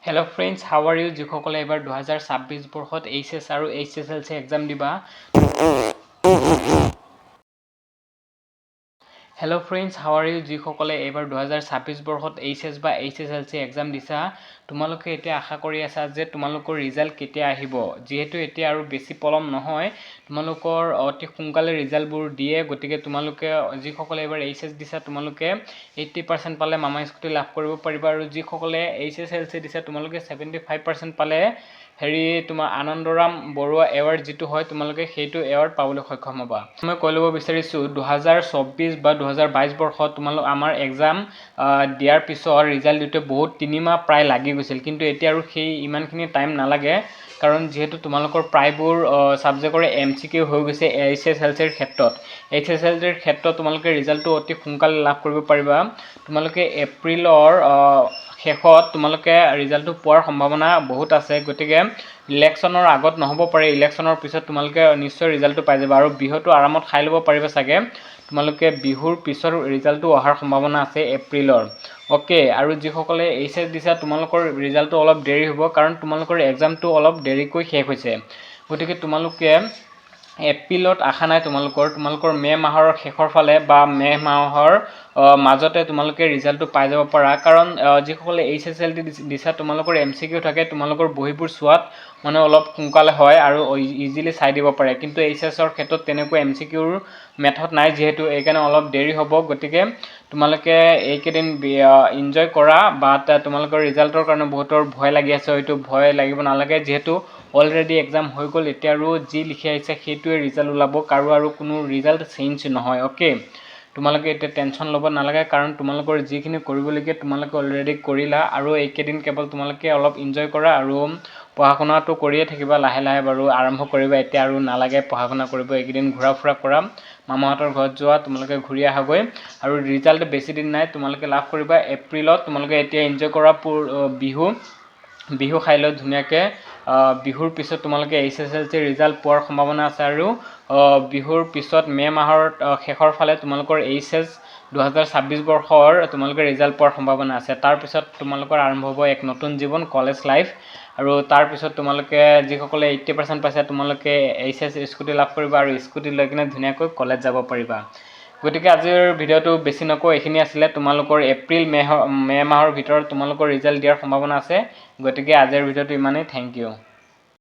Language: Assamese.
Hello friends, how are you? যিসকলে এবাৰ 2026 বৰ্ষত এইচএছ আৰু এইচএছএলচি এক্সাম দিবা। Hello' friends, how are you? যিসকলে এইবাৰ 2026 বৰ্ষত এইচএছ বা এইচএছএলচি এক্সাম দিছা, তোমালোকে এতিয়া আশা কৰি আছা যে তোমালোকৰ ৰিজাল্ট কেতিয়া আহিব। যিহেতু এতিয়া আৰু বেছি পলম নহয়, তোমালোকৰ অতি সোনকালে ৰিজাল্টবোৰ দিয়ে। গতিকে তোমালোকে যিসকলে এইবাৰ এইচএছ দিছা, তোমালোকে 80% পালে মামা স্কুটি লাভ কৰিব পাৰিবা, আৰু যিসকলে এইচএছএলচি দিছা তোমালোকে 75% পালে তোমাৰ আনন্দৰাম বৰুৱা এৱাৰ্ড যিটো হয়, তোমালোকে সেইটো এৱাৰ্ড পাবলৈ সক্ষম হ'বা। মই কৈ ল'ব বিচাৰিছোঁ 2024 বা 2022 বৰ্ষত আমাৰ এক্সাম দিয়াৰ পিছত ৰিজাল্ট দিওঁতে বহুত 3 মাহ প্ৰায় লাগি গৈছিল, কিন্তু এতিয়া আৰু সেই ইমানখিনি টাইম নালাগে। কাৰণ যিহেতু তোমালোকৰ প্ৰায়বোৰ ছাবজেক্টৰে MCQ হৈ গৈছে এইচএছএলচিৰ ক্ষেত্ৰত। এইচএছএলচিৰ ক্ষেত্ৰত তোমালোকে ৰিজাল্টটো অতি সোনকালে লাভ কৰিব পাৰিবা। তোমালোকে এপ্ৰিলৰ শেষত তোমালোকে ৰিজাল্টটো পোৱাৰ সম্ভাৱনা বহুত আছে। গতিকে ইলেকশ্যনৰ আগত নহ'ব পাৰে, ইলেকশ্যনৰ পিছত তোমালোকে নিশ্চয় ৰিজাল্টটো পাই যাবা, আৰু বিহুটো আৰামত খাই ল'ব পাৰিবা চাগে। তোমালোকে বিহুৰ পিছত ৰিজাল্টটো অহাৰ সম্ভাৱনা আছে এপ্ৰিলৰ। অ'কে, আৰু যিসকলে এইচএছ দিছা তোমালোকৰ ৰিজাল্টটো অলপ দেৰি হ'ব, কাৰণ তোমালোকৰ এক্সামটো অলপ দেৰিকৈ শেষ হৈছে। গতিকে তোমালোকে এপ্ৰিলত আশা নাই তোমালোকৰ মে' মাহৰ শেষৰ ফালে বা মে' মাহৰ মাজতে তোমালোকে ৰিজাল্টটো পাই যাব পাৰা। কাৰণ যিসকলে এইচএছএলচি দিছা তোমালোকৰ MCQ থাকে, তোমালোকৰ বহীবোৰ চোৱাত মানে অলপ সোনকালে হয় আৰু ইজিলি চাই দিব পাৰে। কিন্তু এইচএছৰ ক্ষেত্ৰত তেনেকুৱা MCQৰ মেথড নাই, যিহেতু এইকাৰণে অলপ দেৰি হ'ব। গতিকে তোমালোকে এইকেইদিন ইনজয় কৰা, বা তোমালোকৰ ৰিজাল্টৰ কাৰণে বহুতৰ ভয় লাগি আছে, হয়তো ভয় লাগিব নালাগে, যিহেতু অলৰেডি এক্সাম হৈ গ'ল। এতিয়া আৰু যি লিখি আহিছে সেইটোৱে ৰিজাল্ট ওলাব, কাৰো আৰু কোনো ৰিজাল্ট চেঞ্জ নহয়। অ'কে, তোমালোকে এতিয়া টেনশ্যন ল'ব নালাগে, কাৰণ তোমালোকৰ যিখিনি কৰিবলগীয়া তোমালোকে অলৰেডি কৰিলা, আৰু এইকেইদিন কেৱল তোমালোকে অলপ ইনজয় কৰা, আৰু পঢ়া শুনাটো কৰিয়ে থাকিবা। লাহে লাহে বাৰু আৰম্ভ কৰিবা, এতিয়া আৰু নালাগে পঢ়া শুনা কৰিব। এইকেইদিন ঘূৰা ফুৰা কৰা, মামাহঁতৰ ঘৰত যোৱা, তোমালোকে ঘূৰি আহাগৈ, আৰু ৰিজাল্ট বেছি দিন নাই, তোমালোকে লাভ কৰিবা এপ্ৰিলত। তোমালোকে এতিয়া এনজয় কৰা বিহু খাই লৈ ধুনীয়াকৈ। বিহুৰ পিছত তোমালোকে এইচএছএলচি ৰিজাল্ট পোৱাৰ সম্ভাৱনা আছে, আৰু বিহুৰ পিছত মে' মাহৰ শেষৰ ফালে তোমালোকৰ এইচএছ 2026 বৰ্ষৰ তোমালোকে ৰিজাল্ট পোৱাৰ সম্ভাৱনা আছে। তাৰপিছত তোমালোকৰ আৰম্ভ হ'ব এক নতুন জীৱন, কলেজ লাইফ। আৰু তাৰপিছত তোমালোকে যিসকলে 80% পাইছে তোমালোকে এইচএছ স্কুটি লাভ কৰিবা, আৰু স্কুটি লৈ কিনে ধুনীয়াকৈ কলেজ যাব পাৰিবা। গতিকে আজিৰ ভিডিঅ'টো বেছি নকওঁ, এইখিনি আছিলে। তোমালোকৰ এপ্ৰিল মে' মাহৰ ভিতৰত তোমালোকৰ ৰিজাল্ট দিয়াৰ সম্ভাৱনা আছে। গতিকে আজিৰ ভিডিঅ'টো ইমানেই। Thank U.